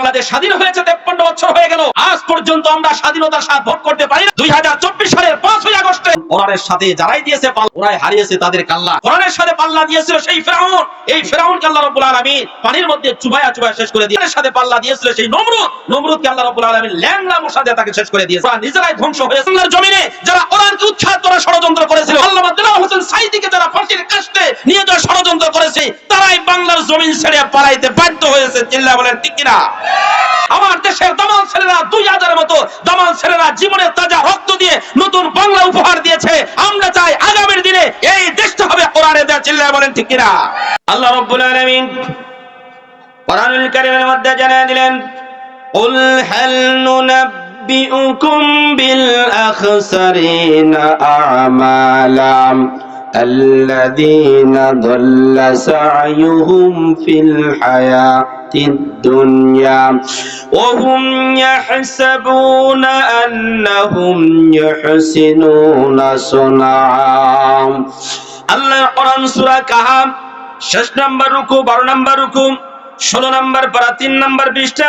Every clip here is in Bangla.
বাংলাদেশ স্বাধীন হয়েছে 53 বছর হয়ে গেল, আজ পর্যন্ত আমরা স্বাধীনতার স্বাদ ভোগ করতে পারি না। 2024 সালের 5ই আগস্টে কোরআনের সাথে যারাই দিয়েছে ওরাই হারিয়েছে তাদের কাল্লা। কোরআনের সাথে পাল্লা দিয়েছিল সেই ফিরআউন, এই ফিরআউনকে আল্লাহ রাব্বুল আলামিন পানির মধ্যে চুবায়া চুবায়া শেষ করে দিয়েছে। সাথে পাল্লা দিয়েছিল সেই নমরুদকে আল্লাহ রাব্বুল আলামিন ল্যাংড়া মশা দিয়ে তাকে শেষ করে দিয়েছে। নিজেরাই ধ্বংস হয়েছে। বাংলার জমিনে যারা কোরআনকে উৎখাত করার ষড়যন্ত্র করেছিল, আল্লামা দেলোয়ার হোসেন সাঈদীকে যারা ফাঁসির কাস্টে নিয়ে যাওয়ার ষড়যন্ত্র করেছে, তারাই বাংলার জমিন ছেড়ে পালাইতে বাধ্য হয়েছে। চিল্লা বলেন ঠিক কিনা? আমার দেশের দামাল ছেলেরা 2000-এর মতো দামাল ছেলেরা জীবনের তাজা রক্ত দিয়ে নতুন বাংলা উপহার দিয়েছে। আমরা চাই আগামীর দিনে এই দেশটা হবে কোরআনে দেয়া। চিল্লা বলেন ঠিক কিনা? আল্লাহ রাব্বুল আলামিন কোরআনুল কারীমের মধ্যে জানিয়ে দিলেন, কুল হাল নুনাব্বিউকুম বিল আখসারিনা আ'মালা الذين ضل سعيهم في الحياة الدنيا وهم يحسبون أنهم يحسنون صنعا। আল্লাহ কোরআন সূরা কাহাফ 6 নম্বর রুকু, 12 নম্বর রুকু, 16 নম্বর পারা, 3 নম্বর পৃষ্ঠা,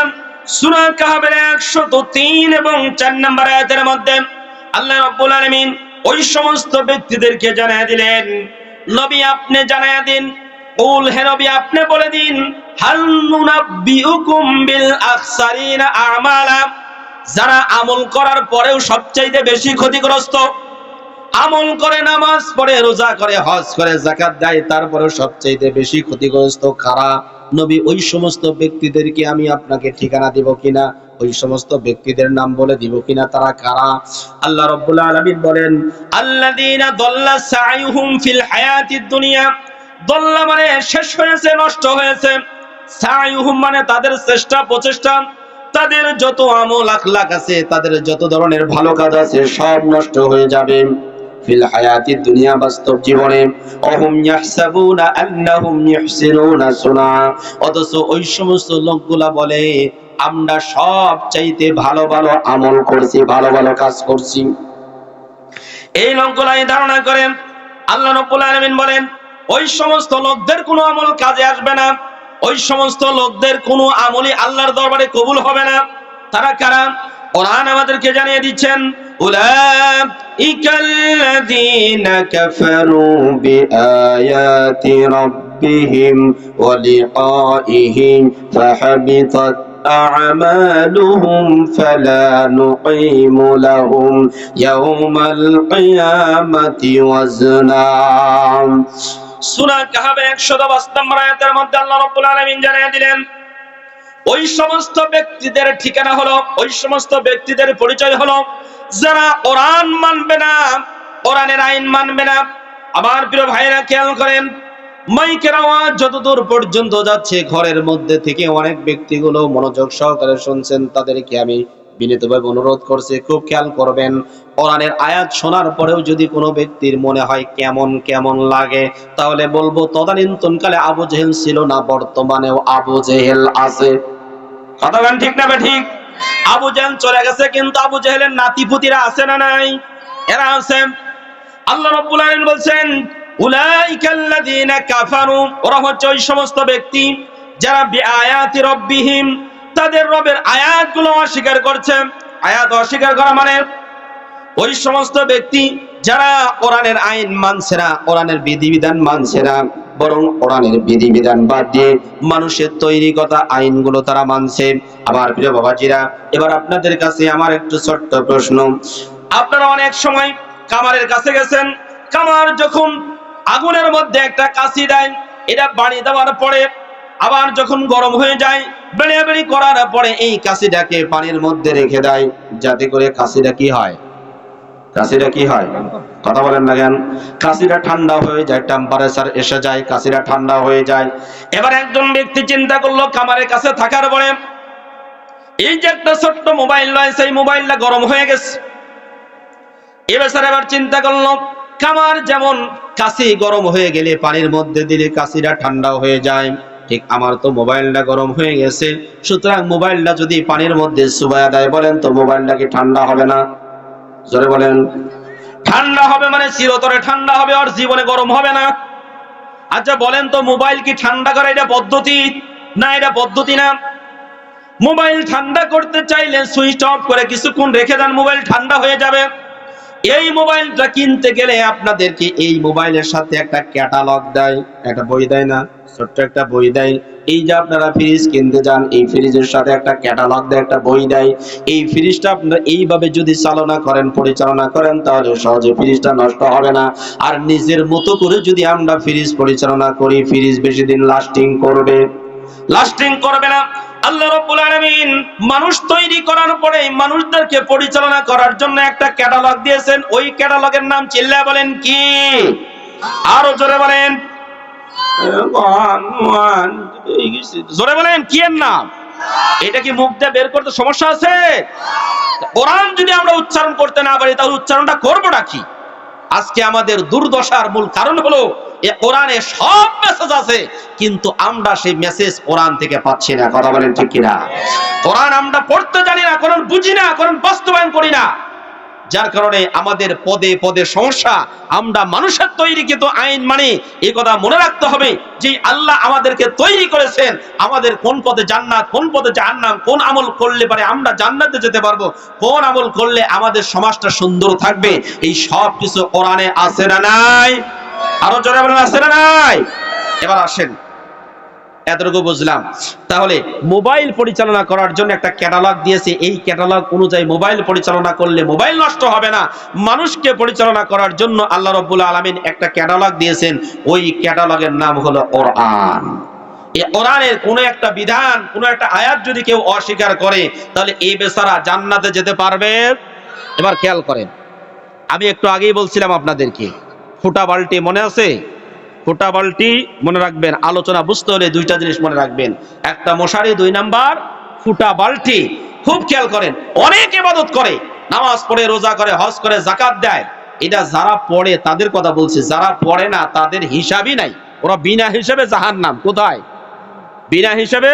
সূরা কাহাফের 103 এবং 4 নম্বর আয়াতের মধ্যে আল্লাহ রাব্বুল আলামিন ওই সমস্ত ব্যক্তিদেরকে জানায় দিলেন, নবী আপনি জানায় দিন, কুল হে নবী আপনি বলে দিন, হাল নুনাব্বিউকুম বিল আখসারিনা আমালা, যারা আমল করার পরেও সবচাইতে বেশি ক্ষতিগ্রস্ত, আমল করে, নামাজ পড়ে, রোজা করে, হজ করে, যাকাত দেয়, তারপরেও সবচাইতে বেশি ক্ষতিগ্রস্ত কারা? নবী ওই সমস্ত ব্যক্তিদেরকে আমি আপনাকে ঠিকানা দিব কিনা, ওই সমস্ত ব্যক্তিদের নাম বলে দিব কিনা, তারা কারা? আল্লাহ রাব্বুল আলামিন বলেন, আল্লাযীনা দাল্লা সাইয়ুহুম ফিল হায়াতিদ দুনিয়া, দাল্লা মানে শেষ হয়েছে, নষ্ট হয়েছে, সাইয়ুহুম মানে তাদের চেষ্টা প্রচেষ্টা, তাদের যত আমল আখলাক আছে, তাদের যত ধরনের ভালো কাজ আছে সব নষ্ট হয়ে যাবে ফিল হায়াতিদ দুনিয়া, বাস্তব জীবনে। অহুম ইয়াহসাবুনা আন্নাহুম ইহসিনুনা সুনা, অথচ ওই সমস্ত লোকগুলা বলে আমরা সব চাইতে ভালো ভালো আমল করছি, ভালো ভালো কাজ করছি। এই লোকগুলাই ধারণা করেন। আল্লাহ রাব্বুল আলামিন বলেন ওই সমস্ত লোকদের কোনো আমল কাজে আসবে না, ওই সমস্ত লোকদের কোনো আমলই আল্লাহর দরবারে কবুল হবে না। তারা কারা? কোরআন আমাদেরকে জানিয়ে দিচ্ছেন, উলাইকাল্লাযীনা কাফারু বিআয়াতি রাব্বিহিম ওয়া লিকাইহি ফাহাবিতাত أعمالهم فلا نقيم لهم يوم القيامة وزنا। সূরা কাহাফের 110 নম্বর আয়াতের মধ্যে আল্লাহ রাব্বুল আলামিন জানিয়ে দিলেন, ওই সমস্ত ব্যক্তিদের ঠিকানা হলো, ওই সমস্ত ব্যক্তিদের পরিচয় হলো যারা কোরআন মানবে না, কোরআনের আইন মানবে না। আমার প্রিয় ভাইরা খেয়াল করেন, মাইকের আওয়াজ যতদূর পর্যন্ত যাচ্ছে, ঘরের মধ্যে থেকে অনেক ব্যক্তিগুলো মনোযোগ সহকারে শুনছেন, তাদেরকে আমি বিনীতভাবে অনুরোধ করছি খুব খেয়াল করবেন। কোরআনের আয়াত শোনার পরেও যদি কোনো ব্যক্তির মনে হয় কেমন কেমন লাগে, তাহলে বলবো তদানীন্তনকালে আবু জেহেল ছিল না, বর্তমানেও আবু জেহেল আছে। কথা বলেন ঠিক না ঠিক? আবু জেহেল চলে গেছে, কিন্তু আবু জেহেলের নাতিপুতিরা আছে না নাই? এরা আছে। আল্লাহ রাব্বুল আলামিন বলছেন, উলাইকাল্লাযীনা কাফারু, ওরা হচ্ছে ওই সমস্ত ব্যক্তি যারা বিআয়াতি রাব্বিহিম, তাদের রবের আয়াতগুলো অস্বীকার করছে। আয়াত অস্বীকার করা মানে ওই সমস্ত ব্যক্তি যারা কোরআনের আইন মানছে না, কোরআনের বিধিবিধান মানছে না, বরং কোরআনের বিধিবিধান বাদ দিয়ে মানুষের তৈরি কথা আইনগুলো তারা মানছে। আমার প্রিয় বাবাজিরা, এবার আপনাদের কাছে আমার একটু ছোট্ট প্রশ্ন। আপনারা অনেক সময় কামারের কাছে গেছেন, কামার যখন আগুনের মধ্যে একটা কাঁচি দেয়, এটা বাড়ি দেওয়ার পরে আবার যখন গরম হয়ে যায়, বেড়ে করার পরে এই কাঁচিটাকে পানির মধ্যে রেখে দেয়, যাতে করে কাঁচিটা কি হয়? কাঁচিটা কি হয়? কথা বলেন না কেন? কাঁচিটা ঠান্ডা হয়ে যায়, টেম্পারেচার এসে যায়, কাঁচিটা ঠান্ডা হয়ে যায়। এবার একজন ব্যক্তি চিন্তা করলো, কামারের কাছে থাকার পরে এই যে একটা ছোট্ট মোবাইল রয়েছে, এই মোবাইলটা গরম হয়ে গেছে। এবার এবার চিন্তা করলো, কামার যেমন কাঁচি গরম হয়ে গেলে পানির মধ্যে দিলে কাঁচিটা ঠান্ডা হয়ে যায়, ঠিক আমার তো মোবাইলটা গরম হয়ে গেছে, সুতরাং মোবাইলটা যদি পানির মধ্যে চুবায়া দেয়, বলেন তো মোবাইলটা কি ঠান্ডা হবে না? জোরে বলেন। ঠান্ডা হবে মানে চিরতরে ঠান্ডা হবে, আর জীবনে গরম হবে না। আচ্ছা বলেন তো, মোবাইল কি ঠান্ডা করা এটা পদ্ধতি না? এটা পদ্ধতি না। মোবাইল ঠান্ডা করতে চাইলে সুইচ অফ করে কিছুক্ষণ রেখে দেন, মোবাইল ঠান্ডা হয়ে যাবে। এই মোবাইলটা কিনতে গেলে আপনাদেরকে এই মোবাইলের সাথে একটা ক্যাটালগ দেয়, একটা বই দেয় না, ছোট্ট একটা বই দেয়। এই যে আপনারা ফ্রিজ কিনতে যান, এই ফ্রিজের সাথে একটা ক্যাটালগ দেয়, একটা বই দেয়। এই ফ্রিজটা আপনারা এইভাবে যদি চালনা করেন, পরিচালনা করেন, তাহলে সহজে ফ্রিজটা নষ্ট হবে না। আর নিজের মতো করে যদি আমরা ফ্রিজ পরিচালনা করি, ফ্রিজ বেশি দিন লাস্টিং করবে, লাস্টিং করবে না। আল্লাহ রাব্বুল আলামিন মানুষ তৈরি করার পরে মানুষদেরকে পরিচালনা করার জন্য একটা ক্যাটালগ দিয়েছেন। ওই ক্যাটালগের নাম চিল্লায় বলেন কি? আরো জোরে বলেন, জোরে বলেন, কি এর নাম? এটা কি মুখ দিয়ে বের করতে সমস্যা আছে? কোরআন যদি আমরা উচ্চারণ করতে না পারি তাহলে উচ্চারণটা করবোটা কি? আজকে আমাদের দুর্দশার মূল কারণ হলো এই কোরআনে সব মেসেজ আছে, কিন্তু আমরা সেই মেসেজ কোরআন থেকে পাচ্ছি না। কথা বলেন ঠিক কিনা? কোরআন আমরা পড়তে জানি না, কোরআন বুঝি না, কোরআন বাস্তবায়ন করি না, যার কারণে আমাদের পদে পদে সমস্যা। আমরা মানুষের তৈরিকৃত আইন মানি, এই কথা মনে রাখতে হবে যে আল্লাহ আমাদেরকে তৈরি করেছেন, আমাদের কোন পদে জান্নাত, কোন পদে জাহান্নাম, কোন আমল করলে পারে আমরা জান্নাতে যেতে পারবো, কোন আমল করলে আমাদের সমাজটা সুন্দর থাকবে, এই সব কিছু কোরআনে আছে না নাই? আরো জোরে বলেন, আছে না নাই? এবার আসেন, এতটুকু বুঝলাম। তাহলে মোবাইল পরিচালনা করার জন্য একটা ক্যাটালগ দিয়েছে, এই ক্যাটালগ অনুযায়ী মোবাইল পরিচালনা করলে মোবাইল নষ্ট হবে না। মানুষকে পরিচালনা করার জন্য আল্লাহ রাব্বুল আলামিন একটা ক্যাটালগ দিয়েছেন, ওই ক্যাটালগের নাম হলো কোরআন। এই কোরআনের কোনো একটা বিধান, কোনো একটা আয়াত যদি কেউ অস্বীকার করে, তাহলে এই বেচারা জান্নাতে যেতে পারবে? এবার খেয়াল করেন, আমি একটু আগেই বলছিলাম আপনাদেরকে, ফুটা বালতি মনে আছে? ফুটা বালতি মনে রাখবেন, আলোচনা বুঝতে হলে দুইটা জিনিস মনে রাখবেন, একটা মশারি, 2 নাম্বার ফুটা বালতি। খুব খেয়াল করেন, অনেক ইবাদত করে, নামাজ পড়ে, রোজা করে, হজ করে, যাকাত দেয়, এটা যারা পড়ে তাদের কথা বলছে, যারা পড়ে না তাদের হিসাবই নাই, ওরা বিনা হিসাবে জাহান্নাম। কোথায়? বিনা হিসাবে।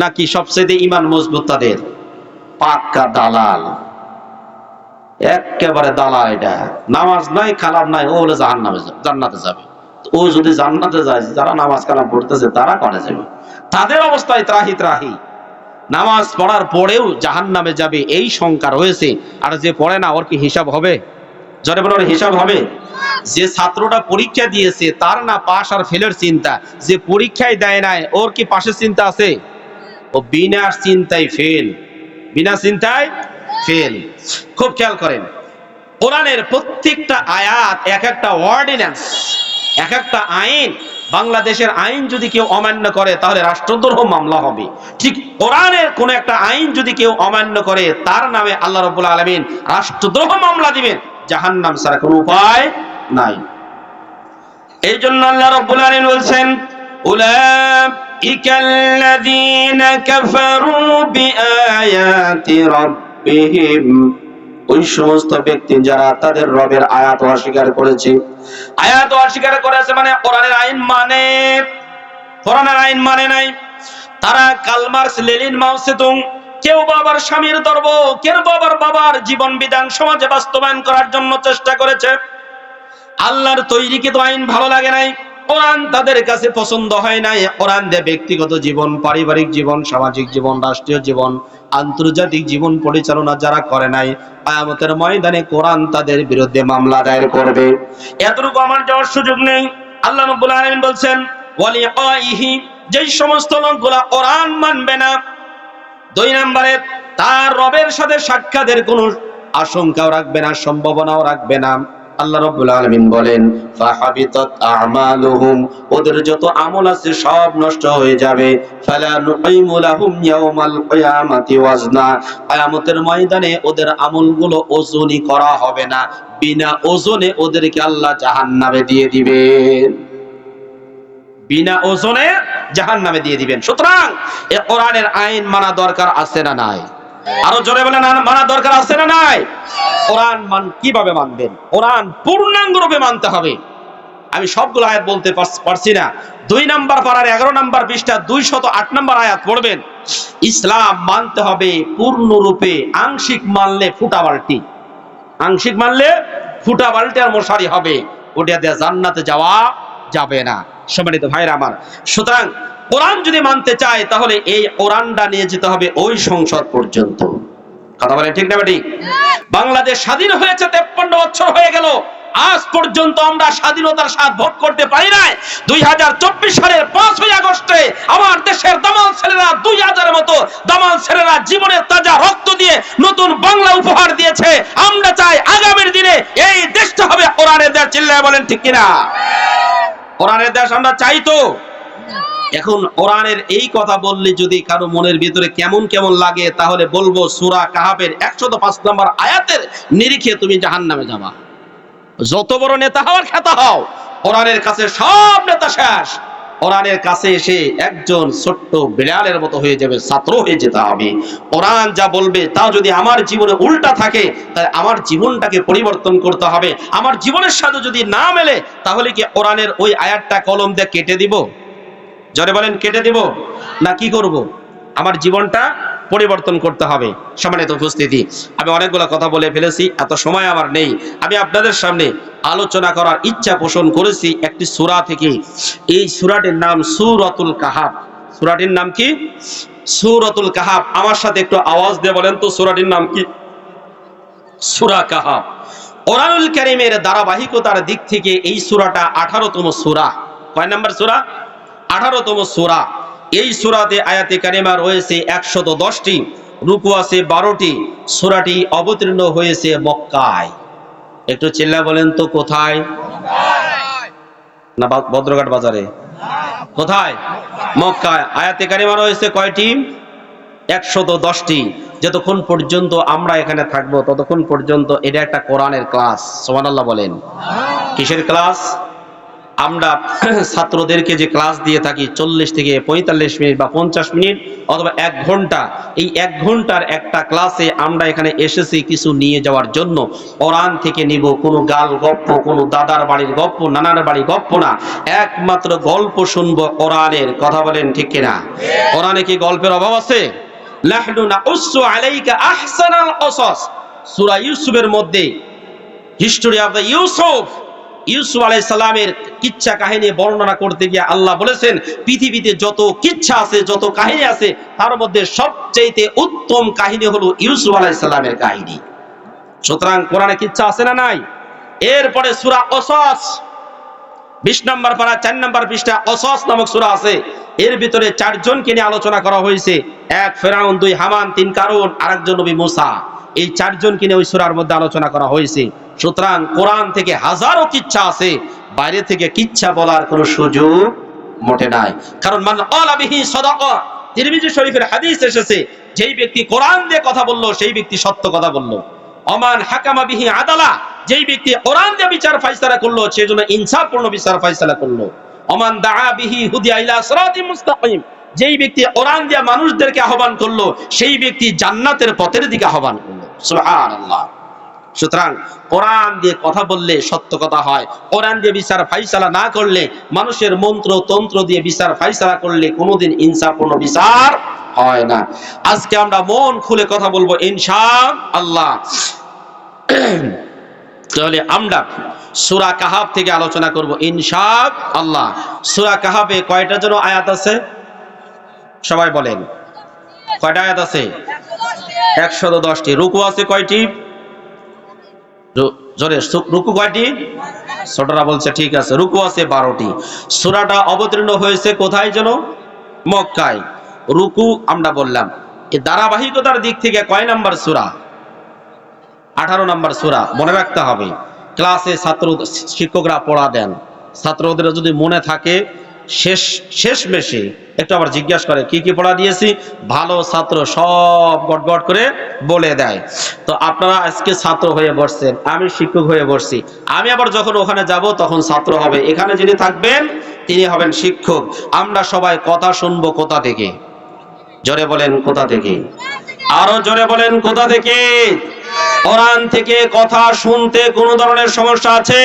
নাকি সবচেয়ে ইমান মজবুত তাদের? পাক্কা দালাল, একেবারে দালাল। এটা নামাজ নাই, কালাম নাই, ও হলে জাহান্নামে যাবে, জান্নাতে যাবে। ও যদি জান্নাতে যায়, যারা নামাজ কালাম পড়তেছে তারা করে যাবে, তাদের অবস্থায় ত্রাহি ত্রাহি। নামাজ পড়ার পরেও জাহান্নামে যাবে এই শঙ্কা রয়েছে। আর যে পড়ে না, ওর কি হিসাব হবে? জরে বলে, হিসাব হবে? যে ছাত্রটা পরীক্ষা দিয়েছে তার না পাস আর ফেলের চিন্তা, যে পরীক্ষায় দেয় নাই ওর কি পাশের চিন্তা আছে? ও বিনা চিন্তায় ফেল, বিনা চিন্তায় ফেল। খুব খেয়াল করেন, কোরআনের প্রত্যেকটা আয়াত এক একটা অর্ডিন্যান্স, এক একটা আইন। বাংলাদেশের আইন যদি কেউ অমান্য করে তাহলে রাষ্ট্রদ্রোহ মামলা হবে। ঠিক কোরআনের কোন একটা আইন যদি কেউ অমান্য করে, তার নামে আল্লাহ রাব্বুল আলামিন রাষ্ট্রদ্রোহ মামলা দিবেন, জাহান্নাম ছাড়া কোনো উপায় নাই। এই জন্য আল্লাহ রাব্বুল আলামিন বলছেন, উলাইকাল্লাযীনা কাফারু বিআয়াতি রাব্বিহিম, ওই সমস্ত ব্যক্তি যারা তাদের রবের আয়াত অস্বীকার করেছে। আয়াত অস্বীকার করেছে মানে কোরআনের আইন মানে, কোরআনের আইন মানে নাই। তারা কার্ল মার্কস, লেনিন, মাও সেতুং, কেউ বাবার স্বামীর ধর্ম, কেউ বাবার জীবন বিধান সমাজে বাস্তবায়ন করার জন্য চেষ্টা করেছে। আল্লাহর তৈরিকৃত আইন ভালো লাগে নাই, কোরআন তাদের কাছে পছন্দ হয় নাই। কোরআন দিয়ে ব্যক্তিগত জীবন, পারিবারিক জীবন, সামাজিক জীবন, রাষ্ট্রীয় জীবন, আন্তর্জাতিক জীবন পরিচালনা যারা করে নাই, কিয়ামতের ময়দানে কোরআন তাদের বিরুদ্ধে মামলা দায়ের করবে। এতটুকু আমার যাওয়ার সুযোগ নেই। আল্লাহ রাব্বুল আলামিন বলছেন, ওয়ালিকাইহি, যেই সমস্ত লোকগুলা কোরআন মানবে না, 2 নম্বরে তার রবের সাথে সাক্ষাতের কোনো আশঙ্কাও রাখবে না, সম্ভাবনাও রাখবে না। আল্লাহ রাব্বুল আলামিন বলেন, ফাহাবিতাত আমালুহুম, ওদের যত আমল আছে সব নষ্ট হয়ে যাবে। ফালা নুকিমু লাহুম ইয়াউমাল কিয়ামাতি ওয়াজনা, কিয়ামতের ময়দানে ওদের আমলগুলো ওজনই করা হবে না, বিনা ওজনে ওদেরকে আল্লাহ জাহান্নামে দিয়ে দিবেন, বিনা ওজনে জাহান্নামে দিয়ে দিবেন। সুতরাং এই কোরআনের আইন মানা দরকার আছে না নাই? আরো জোরে বলেন, মানা দরকার আছে না নাই? কোরআন কিভাবে মানবেন? কোরআন পূর্ণাঙ্গ রূপে মানতে হবে। আমি সবগুলো আয়াত বলতে পারছি না। 2 নম্বর পারার 11 নম্বর পৃষ্ঠা 208 নম্বর আয়াত পড়বেন। ইসলাম মানতে হবে পূর্ণরূপে, আংশিক মানলে ফুটা বালতি, আংশিক মানলে ফুটা বালতি আর মশারি হবে, ওটা দিয়ে জান্নাতে যাওয়া যাবে না। সম্মানিত ভাইরা আমার, সুতরাং কোরআন যদি মানতে চায় তাহলে এই কোরআনটা নিয়ে যেতে হবে ওই সংসদ পর্যন্ত। কথা বলেন ঠিক না ঠিক? বাংলাদেশ স্বাধীন হয়েছে 53 বছর হয়ে গেল, আজ পর্যন্ত আমরা স্বাধীনতার স্বাদ ভোগ করতে পারি নাই। 2024 সালের 5ই আগস্টে আমার দেশের দামাল ছেলেরা 2000-এর মতো দামাল ছেলেরা জীবনের তাজা রক্ত দিয়ে নতুন বাংলা উপহার দিয়েছে। আমরা চাই আগামীর দিনে এই দেশটা হবে কোরআনের দেশ। চিল্লায় বলেন ঠিক কিনা? কোরআনের দেশ আমরা চাই তো। এখন কোরআনের এই কথা বললে যদি কারো মনের ভিতরে কেমন কেমন লাগে, তাহলে বলবো সূরা কাহাফের 105 নম্বর আয়াতের নিরিখে তুমি জাহান্নামে যাবা। যত বড় নেতা হওয়ার খেতা হও, কোরআনের কাছে সব নেতা শেষ। কোরআনের কাছে এসে একজন ছোট্ট বিড়ালের মতো হয়ে যাবে, ছাত্র হয়ে যেতে হবে। কোরআন যা বলবে তা যদি আমার জীবনে উল্টা থাকে, তাহলে আমার জীবনটাকে পরিবর্তন করতে হবে। আমার জীবনের সাথে যদি না মেলে, তাহলে কি কোরআনের ওই আয়াতটা কলম দিয়ে কেটে দিব? জোরে বলেন, কেটে দিব না কি করব? আমার জীবনটা পরিবর্তন করতে হবে। সম্মানিত উপস্থিতি, আমি অনেকগুলো কথা বলে ফেলেছি, এত সময় আমার নেই। আমি আপনাদের সামনে আলোচনা করার ইচ্ছা পোষণ করেছি একটি সূরা থেকে। এই সূরাটির নাম সূরাতুল কাহাফ। সূরাটির নাম কি? সূরাতুল কাহাফ। আমার সাথে একটু আওয়াজ দিয়ে বলেন তো সূরাটির নাম কি? সূরা কাহাফ। কোরআনুল কারীমের ধারাবাহিকতার দিক থেকে এই সূরাটা 18তম সূরা। কয় নাম্বার সূরা? 18তম সূরা। এই সূরাতে আয়াতে কারিমা রয়েছে 110টি, রুকু আছে 12টি। সূরাটি অবতীর্ণ হয়েছে মক্কায়। একটু চিল্লা বলেন তো কোথায়? না বদ্রঘাট বাজারে? কোথায়? মক্কায়। আয়াতে কারিমা রয়েছে কয়টি? 110টি। যতক্ষণ পর্যন্ত আমরা এখানে থাকবো ততক্ষণ পর্যন্ত এটা একটা কোরআনের ক্লাস। সুবহানাল্লাহ বলেন। কিসের ক্লাস? আমরা ছাত্রদেরকে যে ক্লাস দিয়ে থাকি 40 থেকে 45 মিনিট বা 50 মিনিট অথবা 1 ঘন্টা, এই 1 ঘন্টার একটা ক্লাসে আমরা এখানে এসেছি কিছু নিয়ে যাওয়ার জন্য। কোরআন থেকে নিব, কোনো গাল গপ্প, কোনো দাদার বাড়ির গপ্প, নানার বাড়ির গপ্প না, একমাত্র গল্প শুনবো কোরআনের। কথা বলেন ঠিক কিনা? কোরআনে কি গল্পের অভাব আছে? নাহনু নাকুসু আলাইকা আহসানাল কসাস। সূরা ইউসুফের মধ্যে হিস্টোরি অফ দ্য ইউসুফ আলাইহিস সালামের কিচ্ছা কাহিনী বর্ণনা করতে গিয়ে আল্লাহ বলেছেন, পৃথিবীতে যত কিচ্ছা আছে, যত কাহিনী আছে, তার মধ্যে সবচেয়ে উত্তম কাহিনী হলো ইউসুফ আলাইহিস সালামের কাহিনী। সুতরাং কোরআনে কিচ্ছা আছে না নাই? এরপরে সূরা কসস 20 নম্বর পারা 4 নম্বর পৃষ্ঠা কসস নামক সূরা আছে। এর ভিতরে 4 জনকে নিয়ে আলোচনা করা হয়েছে। 1 ফেরাউন, 2 হামান, 3 কারুন, আরেকজন নবী মুসা। এই 4 জনকে নিয়ে ওই সূরার মধ্যে আলোচনা করা হয়েছে। সুতরাং কোরআন থেকে হাজারো কিচ্ছা আছে, বাইরে থেকে কিচ্ছা বলার কোনো সুযোগ মোটে নাই। কারণ মান ক্বালা বিহি সাদাকা, তিরমিজি শরীফের হাদিস এসেছে, যেই ব্যক্তি কোরআন দিয়ে কথা বলল সেই ব্যক্তি সত্য কথা বলল। ওমান হাকামা বিহি আদালা, যেই ব্যক্তি কোরআন দিয়ে বিচার ফায়সালা করলো সেজন্য ইনসাফপূর্ণ বিচার ফায়সালা করলো। ওমান দাআ বিহি হুদিয়া ইলা সিরাতিম মুস্তাকিম, যেই ব্যক্তি কোরআন দিয়ে মানুষদেরকে আহ্বান করলো সেই ব্যক্তি জান্নাতের পথের দিকে আহ্বান করলো। সুবহানাল্লাহ। সুতরাং কোরআন দিয়ে কথা বললে সত্য কথা হয়। কোরআন দিয়ে বিচার ফায়সালা না করলে, মানুষের মন্ত্র তন্ত্র দিয়ে বিচার ফায়সালা করলে কোনোদিন ইনসাফপূর্ণ বিচার হয় না। আজকে আমরা মন খুলে কথা বলবো ইনশাআল্লাহ। তাহলে আমরা সূরা কাহাফ থেকে আলোচনা করব ইনশাআল্লাহ। সূরা কাহাফে কয়টা যেন আয়াত আছে? সবাই বলেন কয়টা আয়াত আছে? 110টি। রুকু আছে কয়টি? জোরে, রুকু কয়টি? ছোটরা বলছে ঠিক আছে, রুকু আছে 12টি। সূরাটা অবতীর্ণ হয়েছে কোথায় যেন? মক্কায়। রুকু আমরা বললাম। এই ধারাবাহিকতার দিক থেকে কয় নাম্বার সূরা? 18 নাম্বার সূরা। মনে রাখতে হবে, ক্লাসে শিক্ষকরা পড়া দেন, ছাত্রদের যদি মনে থাকে শেষ মেশে একটু আবার জিজ্ঞাসা করে কি কি পড়া দিয়েছি, ভালো ছাত্র সব গটগট করে বলে দেয়। তো আপনারা আজকে ছাত্র হয়ে বসছেন, আমি শিক্ষক হয়ে বসছি। আমি আবার যখন ওখানে যাব তখন ছাত্র হবে, এখানে যিনি থাকবেন তিনি হবেন শিক্ষক। আমরা সবাই কথা শুনবো কোথা থেকে? জোরে বলেন কোথা থেকে? আরো জোরে বলেন কোথা থেকে? কোরআন থেকে কথা শুনতে কোনো ধরনের সমস্যা আছে?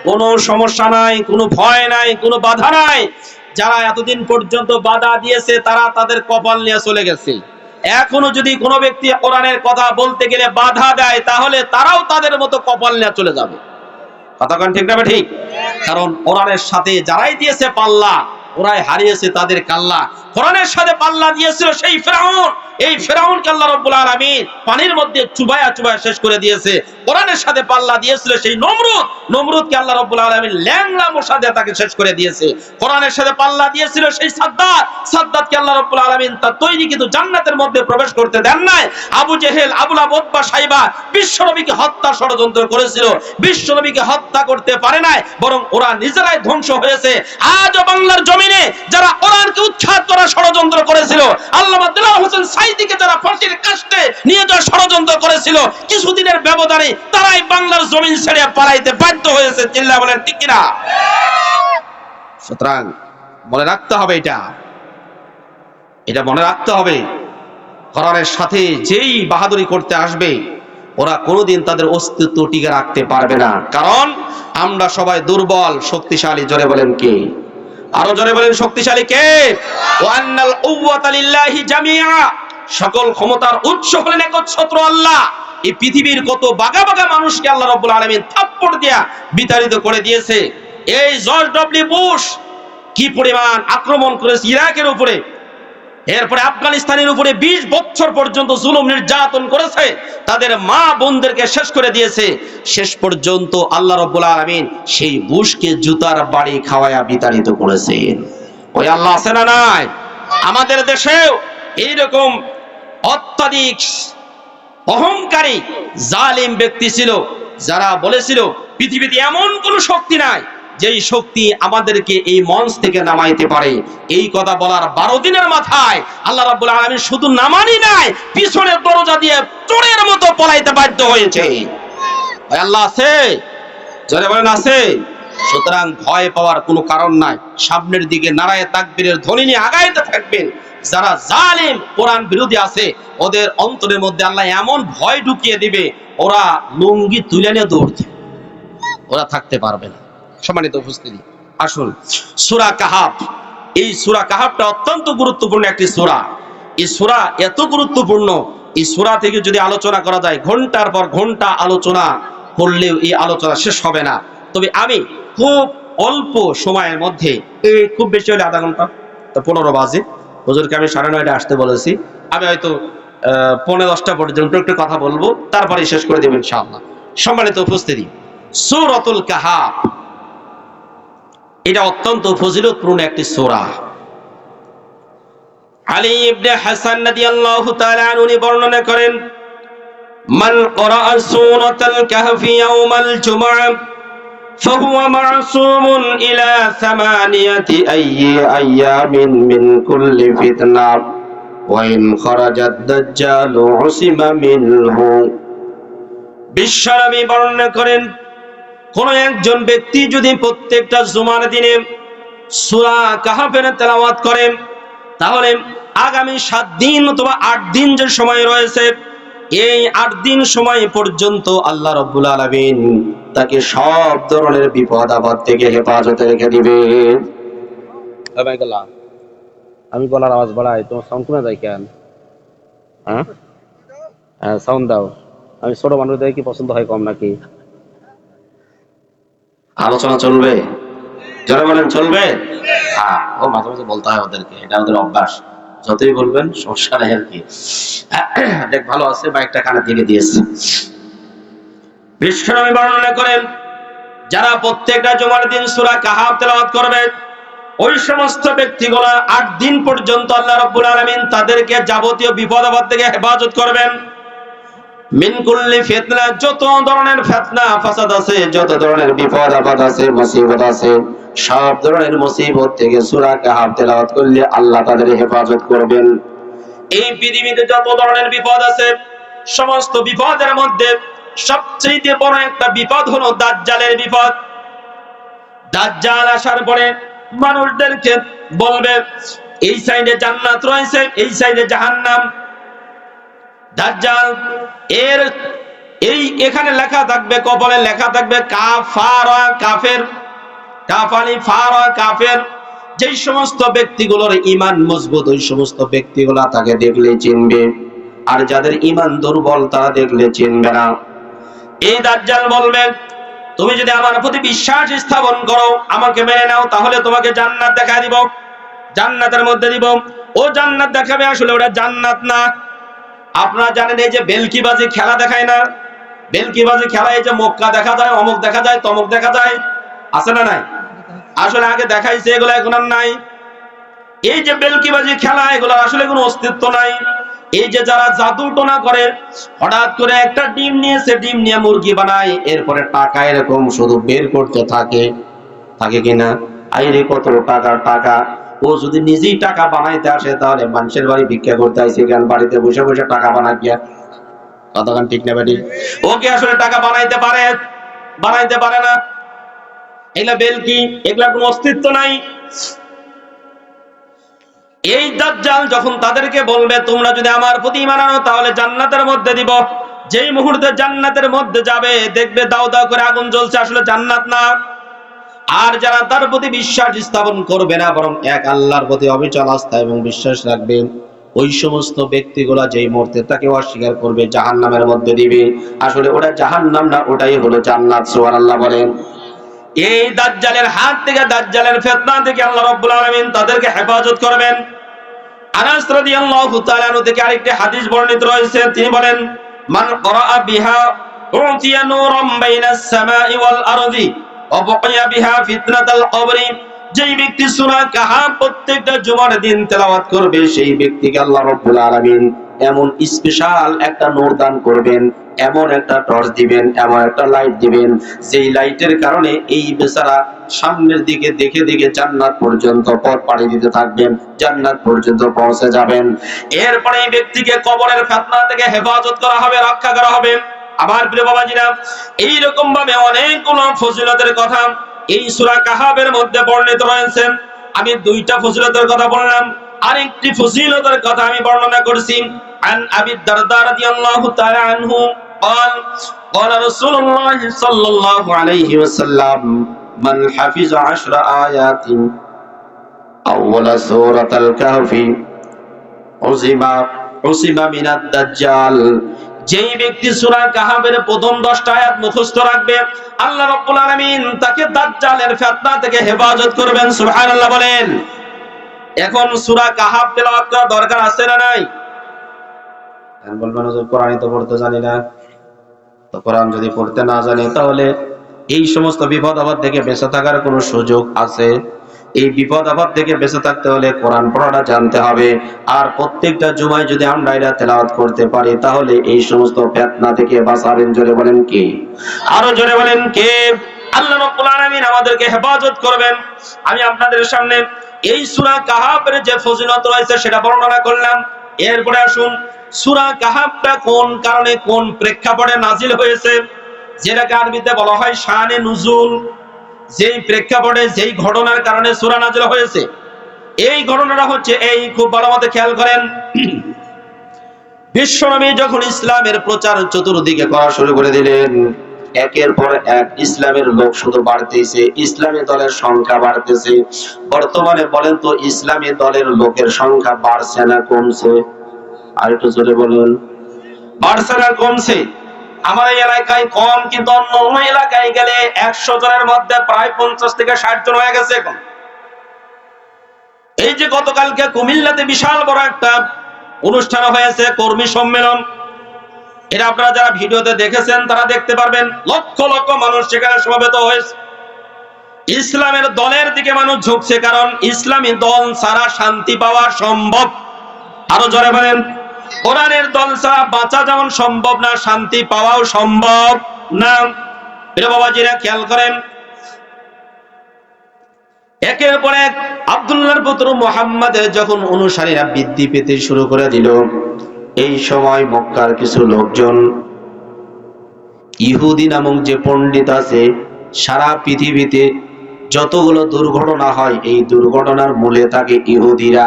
কোনো সমস্যা নাই, কোনো ভয় নাই, কোনো বাধা নাই। যারা এতদিন পর্যন্ত বাধা দিয়েছে তারা তাদের কপাল নিয়ে চলে গেছে। এখনো যদি কোনো ব্যক্তি কোরআনের কথা বলতে গেলে বাধা দেয়, তাহলে তারাও তাদের মতো কপাল নিয়ে চলে যাবে। কথা কোন ঠিক না ঠিক? কারণ কোরআনের সাথে যারাই দিয়েছে পাল্লা, ওরাই হারিয়েছে তাদের কাল্লা। কোরআনের সাথে পাল্লা দিয়েছিল সেই ফিরআউন, এই ফিরআউনকে আল্লাহ রাব্বুল আলামিন পানির মধ্যে চুবায়া চুবায়া শেষ করে দিয়েছে। কোরআনের সাথে পাল্লা দিয়েছিল সেই নমরুদ, নমরুদকে আল্লাহ রাব্বুল আলামিন ল্যাংড়া মশা দিয়ে তাকে শেষ করে দিয়েছে। কোরআনের সাথে পাল্লা দিয়েছিল সেই সাদ্দাত, সাদ্দাতকে আল্লাহ রাব্বুল আলামিন তার তৈরি কিন্তু জান্নাতের মধ্যে প্রবেশ করতে দেন নাই। আবু জেহেল, আবু লাহাব, উতবা, সাইবা বিশ্বনবীকে হত্যা ষড়যন্ত্র করেছিল, বিশ্বনবীকে হত্যা করতে পারে নাই, বরং ওরা নিজেরাই ধ্বংস হয়েছে। আজও বাংলার জমিনে যারা কোরআনকে উচ্ছেদ করার ষড়যন্ত্র করেছিল, আল্লামা দেলোয়ার হোসেন সাঈদীকে যারা ফাঁসির কাস্টে নিয়ে যাওয়ার ষড়যন্ত্র করেছিল, কিছুদিনের ব্যবধানে তারাই বাংলার জমিন ছেড়ে পালাইতে বাধ্য হয়েছে। চিল্লা বলেন ঠিক কিনা? সুতরাং মনে রাখতে হবে, এটা মনে রাখতে হবে, কোরআনের সাথে যেই বাহাদুরি করতে আসবে ওরা কোনোদিন তাদের অস্তিত্ব টিকে রাখতে পারবে না। কারণ আমরা সবাই দুর্বল, শক্তিশালী জোরে বলেন কে? আরো জোরে বলেন শক্তিশালী কে? ওয়ান্নাল কুওয়াতা লিল্লাহি জামিআ, সকল ক্ষমতার উৎস হলেন একচ্ছত্র আল্লাহ। এই পৃথিবীর কত বাগা বাগা মানুষকে আল্লাহ রাব্বুল আলামিন থাপ্পড় দিয়া বিতাড়িত করে দিয়েছে। এই জর্জ ডব্লিউ বুশ কি পরিমাণ আক্রমণ করেছে ইরাকের উপরে, এরপরে আফগানিস্তানের উপরে 20 বছর পর্যন্ত জুলুম নির্যাতন করেছে, তাদের মা বোনদেরকে শেষ করে দিয়েছে। শেষ পর্যন্ত আল্লাহ রাব্বুল আলামিন সেই বুশকে জুতার বাড়ি খাওয়ায়া বিতাড়িত করেছেন। ওই আল্লাহ আছে না নাই? আমাদের দেশেও এইরকম অত্যাধিক অহংকারী জালিম ব্যক্তি ছিল, যারা বলেছিল পৃথিবীতে এমন কোন শক্তি নাই যেই শক্তি আমাদেরকে এই মঞ্চ থেকে নামাইতে পারে। এই কথা বলার 12 দিনের মাথায় আল্লাহ রাব্বুল আলামিন শুধু নামানি নাই, পিছনের দরজা দিয়ে চোরের মতো পলাইতে বাধ্য হয়েছে। ওই আল্লাহ আছে, জোরে বলেন আছে। সুতরাং ভয় পাওয়ার কোনো কারণ নাই, সামনের দিকে নারায়ে তাকবীরের ধ্বনি নিয়ে আগাইতে থাকবেন। যারা জালিম কোরআন বিরোধী আছে ওদের অন্তরের মধ্যে আল্লাহ এমন ভয় ঢুকিয়ে দিবে, ওরা লুঙ্গি তুলে নিয়ে দৌড়বে, ওরা থাকতে পারবে না। সম্মানিত উপস্থিতি, আসুন সূরা কাহাফ, এই সূরা কাহাফটা অত্যন্ত গুরুত্বপূর্ণ একটি সূরা। এই সূরা এত গুরুত্বপূর্ণ, এই সূরা থেকে যদি আলোচনা করা যায় ঘন্টার পর ঘন্টা আলোচনা করলেও এই আলোচনা শেষ হবে না। তবে আমি খুব অল্প সময়ের মধ্যে, খুব বেশি হলে আধা ঘন্টা, তো 15 বাজে, হুজুরকে আমি 9:30 আসতে বলেছি, আমি হয়তো 9:45 পর্যন্ত একটু কথা বলবো, তারপরে শেষ করে দেব ইনশাআল্লাহ। সম্মানিত উপস্থিতি, সূরাতুল কাহাফ এটা অত্যন্ত ফজিলতপূর্ণ একটি সূরা। আলী ইবনে হাসান রাদিয়াল্লাহু তাআলা আনহু বর্ণনা করেন, মান ক্বারাআ সূরাতাল কাহফি ইয়াওমাল জুমআহ ফাহুয়া মা'সুমুন ইলা 8 আইয়ামিন মিন কুল্লি ফিতনাহ ওয়া ইন খারাজাদ দাজ্জালু উসিমা মিনহু। বিশ্বনবী বর্ণনা করেন, কোন একজন ব্যক্তি যদি প্রত্যেকটা জুমার দিনে সূরা কাহফের তেলাওয়াত করেন, তাহলে আগামী 7 দিন অথবা 8 দিন যে সময় রয়েছে, এই 8 দিন সময় পর্যন্ত আল্লাহ রাব্বুল আলামিন তাকে সব ধরনের বিপদ আপদ থেকে হেফাজতে রেখে দিবেন। আমি বলার আওয়াজ বাড়াই, তোমার সাউন্ড কমে যায় কেন? হ্যাঁ সাউন্ড দাও। আমি ছোট মানুষদের কি পছন্দ হয় কম নাকি? আলোচনা চলবে, যারা বলেন চলবে। হ্যাঁ, ও মাঝে মাঝে বলতে হয় ওদেরকে, এটা ওদের অভ্যাস, যতই বলবেন সমস্যা নেই আর কি। দেখ ভালো আছে, বাইকটা কানের দিকে দিয়েছে। বিশ্বনবী বর্ণনা করেন, যারা প্রত্যেকটা জুমার দিন সূরা কাহাফ তেলাওয়াত করবে, ওই সমস্ত ব্যক্তিগুলো 8 দিন পর্যন্ত আল্লাহ রাব্বুল আলামিন তাদেরকে যাবতীয় বিপদ আপদ থেকে হেফাজত করবেন। মিন কুল্লি ফিতনা, যত ধরনের ফিতনা ফাসাদ আছে, যত ধরনের বিপদ আপদ আছে, মুসিবত আছে, সব ধরনের মুসিবত থেকে সূরা কাহাফ তেলাওয়াত করলে আল্লাহ তাদের হেফাজত করবেন। এই পৃথিবীতে যত ধরনের বিপদ আছে, সমস্ত বিপদের মধ্যে সবচেয়ে বড় একটা বিপদ হলো দাজ্জালের বিপদ। দাজ্জাল আসার পরে মানুষদেরকে বলবে এই সাইডে জান্নাত রয়েছে, এই সাইডে জাহান্নাম। দাজ্জাল এর এখানে লেখা থাকবে, কপালে লেখা থাকবে কাফারা, কাফের, কাফালি ফারা, কাফের। যেই সমস্ত ব্যক্তিগুলোর ঈমান মজবুত, ওই সমস্ত ব্যক্তিগুলো তাকে দেখলে চিনবে, আর যাদের ঈমান দুর্বল তারা দেখলে চিনবে না। এই দাজ্জাল বলবে তুমি যদি আমার প্রতি বিশ্বাস স্থাপন করো, আমাকে মেনে নাও, তাহলে তোমাকে জান্নাত দেখায় দিব, জান্নাতের মধ্যে দিব। ও জান্নাত দেখাবে, আসলে ওটা জান্নাত না। আপনারা জানেন এই যে বেলকিবাজি খেলা দেখায় না, বেলকিবাজি খেলা, এই যে মক্কা দেখা যায়, অমুক দেখা যায়, তমুক দেখা যায়, আছে না নাই? আসলে আগে দেখাইছে, এগুলো এখন আর নাই। এই যে বেলকিবাজি খেলা, এগুলোর আসলে কোনো অস্তিত্ব নাই। এই যে যারা জাদু টোনা করে, হঠাৎ করে একটা ডিম নিয়েছে, ডিম নিয়ে মুরগি বানায়, এরপরে টাকা এরকম শুধু বের করতে থাকে, থাকে কিনা? আইরে কত টাকা টাকা। ও যদি নিজেই টাকা বানাইতে আসে, তাহলে মানুষের বাড়ি ভিক্ষা করতে আইছে কেন? বাড়িতে বসে বসে টাকা বানায় গিয়া, কতক্ষণ ঠিক না বেটি? ও কি আসলে টাকা বানাইতে পারে? বানাইতে পারে না। এগুলা বেলকি, এগুলা কোনো অস্তিত্ব নাই। এই দাজ্জাল যখন তাদেরকে বলবে, তোমরা যদি আমার প্রতি ঈমান আনো তাহলে জান্নাতের মধ্যে দিব, যেই মুহূর্তে জান্নাতের মধ্যে যাবে, দেখবে দাও দাও করে আগুন জ্বলছে, আসলে জান্নাত না। আর যারা তার প্রতি বিশ্বাস স্থাপন করবে না, বরং এক আল্লাহর প্রতি অবিচল আস্থা এবং বিশ্বাস রাখবে, ওই সমস্ত ব্যক্তিগুলা যেই মুহূর্তে তাকে অস্বীকার করবে, জাহান্নামের মধ্যে দিবে। আসলে ওটা জাহান্নাম না, ওটাই হলো জান্নাত। সুবহানাল্লাহ বলেন। এই দাজ্জালের হাত থেকে, দাজ্জালের ফিতনা থেকে আল্লাহ রাব্বুল আলামিন তাদেরকে হেফাজত করবেন। আনাস রাদিয়াল্লাহু তাআলা আনহু থেকে আরেকটি হাদিস বর্ণিত রয়েছে, তিনি বলেন, মান ক্বরাআ বিহা উতিয়া নূরাম বাইনাস সামাই ওয়াল আরদি ওয়া বাকিয়া বিহা ফিতনাতাল কবরি। যেই ব্যক্তি সূরা কাহাফ প্রত্যেকটা জুমার দিন তেলাওয়াত করবে, সেই ব্যক্তিকে আল্লাহ রাব্বুল আলামিন এমন স্পেশাল একটা নূর দান করবেন, এমন একটা টর্চ দিবেন, এমন একটা লাইট দিবেন, যেই লাইটের কারণে এই বেচারা সামনের দিকে দেখে দেখে জান্নাত পর্যন্ত পথ পাড়ি দিতে থাকবেন, জান্নাত পর্যন্ত পৌঁছে যাবেন। এরপরে এই ব্যক্তিকে কবরের ফিতনা থেকে হেফাজত করা হবে, রক্ষা করা হবে। আমার প্রিয় বাবাজিরা, এইরকম ভাবে অনেকগুলো ফজিলতের কথা এই সূরা কাহাফের মধ্যে বর্ণিত রয়েছে। আমি দুইটা ফজিলতের কথা বললাম, আরেকটি ফজিলতের কথা আমি বর্ণনা করছি। আন আবি দারদা রাদিয়াল্লাহু তাআলা আনহু قال قال رسول الله صلى الله عليه وسلم من حفظ 10 آيات أول سورة الكهف عصم من الدجال। যেই ব্যক্তি সূরা কাহাফের প্রথম 10টা আয়াত মুখস্থ রাখবে, আল্লাহ রাব্বুল আলামিন তাকে দাজ্জালের ফিতনা থেকে হেফাজত করবেন। সুবহানাল্লাহ বলেন। এখন সূরা কাহাফ তেলাওয়াত করা দরকার আছে না নাই? এখন বলবেন হুজুর কোরআনই তো পড়তে জানি না। তো কোরআন যদি পড়তে না জানি, তাহলে এই সমস্ত বিপদ আপদ থেকে বেঁচে থাকার কোনো সুযোগ আছে? এই বিপদ আপদ থেকে বেঁচে থাকতে হলে কোরআন পড়াটা জানতে হবে। আর প্রত্যেকটা জুমায় যদি আমরা এটা তেলাওয়াত করতে পারি, তাহলে এই সমস্ত ফিতনা থেকে বাঁচাবেন। জোরে বলেন কে? আরো জোরে বলেন কে? আল্লাহ রাব্বুল আলামিন আমাদেরকে হেফাজত করবেন। আমি আপনাদের সামনে এই সূরা কাহাফের যে ফজিলত রয়েছে সেটা বর্ণনা করলাম। এরপরে আসুন, সূরা কাহাফটা কোন কারণে, কোন প্রেক্ষাপটে নাজিল হয়েছে, যেটাকে আরবিতে বলা হয় শানে নুজুল। যেই প্রেক্ষাপটে, যেই ঘটনার কারণে সূরা নাজিল হয়েছে, এই ঘটনাটা হচ্ছে এই, খুব ভালো মতো খেয়াল করেন। বিশ্বনবী যখন ইসলামের প্রচার চতুর্দিকে করা শুরু করে দিলেন, একের পর এক ইসলামের লোক শুধু বাড়তেছে, ইসলামী দলের সংখ্যা বাড়তেছে। বর্তমানে বলেন তো, ইসলামী দলের লোকের সংখ্যা বাড়ছে না কমছে? আর একটু জোরে বলুন, বাড়ছে না কমছে? আমার এই এলাকায় কম, কিন্তু অন্য এলাকায় গেলে 100 জনের মধ্যে প্রায় 50 থেকে 60 জন হয়ে গেছে এখন। এই যে গতকালকে কুমিল্লাতে বিশাল বড় একটা অনুষ্ঠান হয়েছে, কর্মী সম্মেলন, এটা আপনারা যারা ভিডিওতে দেখেছেন তারা দেখতে পারবেন, লক্ষ লক্ষ মানুষ সেখানে সমবেত হয়েছে। ইসলামের দলের দিকে মানুষ ঝুঁকছে, কারণ ইসলামী দল ছাড়া শান্তি পাওয়া সম্ভব। আরো জোরে বলেন, কোরআনের দল ছাড়া বাঁচা যেমন সম্ভব না, শান্তি পাওয়াও সম্ভব না। প্রিয় বাবাজিরা খেয়াল করেন, একের পর এক আব্দুল্লাহর পুত্র মুহাম্মাদের যখন অনুসারীরা বৃদ্ধি পেতে শুরু করে দিল, এই সময় মক্কার কিছু লোকজন, ইহুদি নামক যে পণ্ডিত আছে, সারা পৃথিবীতে যতগুলো দুর্ঘটনা হয়, এই দুর্ঘটনার মূলে থাকে ইহুদিরা।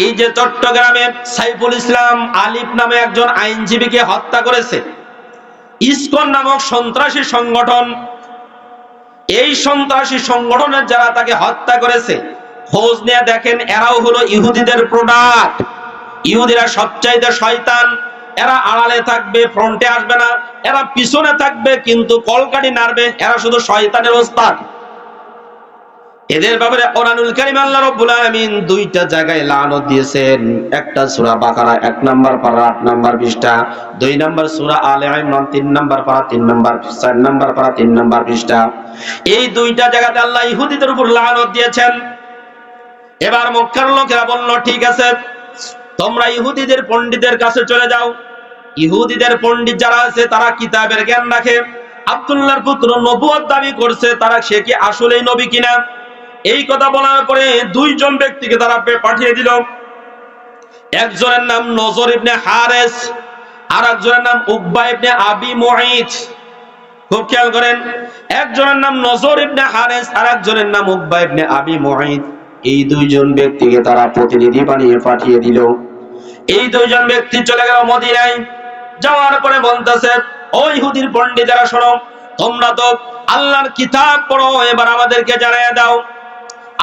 এই যে চট্টগ্রামে সাইফুল ইসলাম আলিফ নামে একজন আইনজীবীকে হত্যা করেছে ইসকন নামক সন্ত্রাসী সংগঠন, এই সন্ত্রাসী সংগঠনের যারা তাকে হত্যা করেছে, খোঁজ নিয়ে দেখেন এরাও হলো ইহুদিদের প্রোডাক্ট। ইহুদিরা সবচাইতে শয়তান, এরা আড়ালে থাকবে, ফ্রন্টে আসবে না। এরা পিছনে থাকবে কিন্তু কলকাঠি নাড়বে, এরা শুধু শয়তানের ওস্তাদ। এদের ব্যাপারে কোরআনুল কারীম আল্লাহ রাব্বুল আলামিন দুইটা জায়গায় লানত দিয়েছেন। একটা সূরা বাকারা 1 নাম্বার পারা 8 নাম্বার পৃষ্ঠা, 2 নাম্বার সূরা আলে ইমরান 3 নাম্বার পারা 3 নাম্বার 4 নাম্বার পারা 3 নাম্বার পৃষ্ঠা। এই দুইটা জায়গাতে আল্লাহ ইহুদিদের উপর লানত দিয়েছেন। এবার মক্কার লোকেরা বলল, ঠিক আছে, তোমরা ইহুদিদের পণ্ডিতের কাছে চলে যাও। ইহুদিদের পণ্ডিত যারা আছে তারা কিতাবের জ্ঞান রাখে। আব্দুল্লাহর পুত্র নবুয়ত দাবি করছে, তারা সে কি আসলেই নবী কিনা। এই কথা বলার পরে দুইজন ব্যক্তিকে তারা পাঠিয়ে দিল। একজনের নাম নজর ইবনে হারেস, আর একজনের নাম উকবা ইবনে আবি মুঈত। খুব খেয়াল করেন, একজনের নাম নজর ইবনে হারেস আর একজনের নাম উকবা ইবনে আবি মুঈত। এই দুইজন ব্যক্তিকে তারা প্রতিনিধি বানিয়ে পাঠিয়ে দিল। এই দুইজন ব্যক্তি চলে গেল মদিনায়। যাওয়ার পরে বলতেছে, ও ইহুদির পণ্ডিতেরা শোনো, তোমরা তো আল্লাহর কিতাব পড়ো, এবার আমাদেরকে জানিয়ে দাও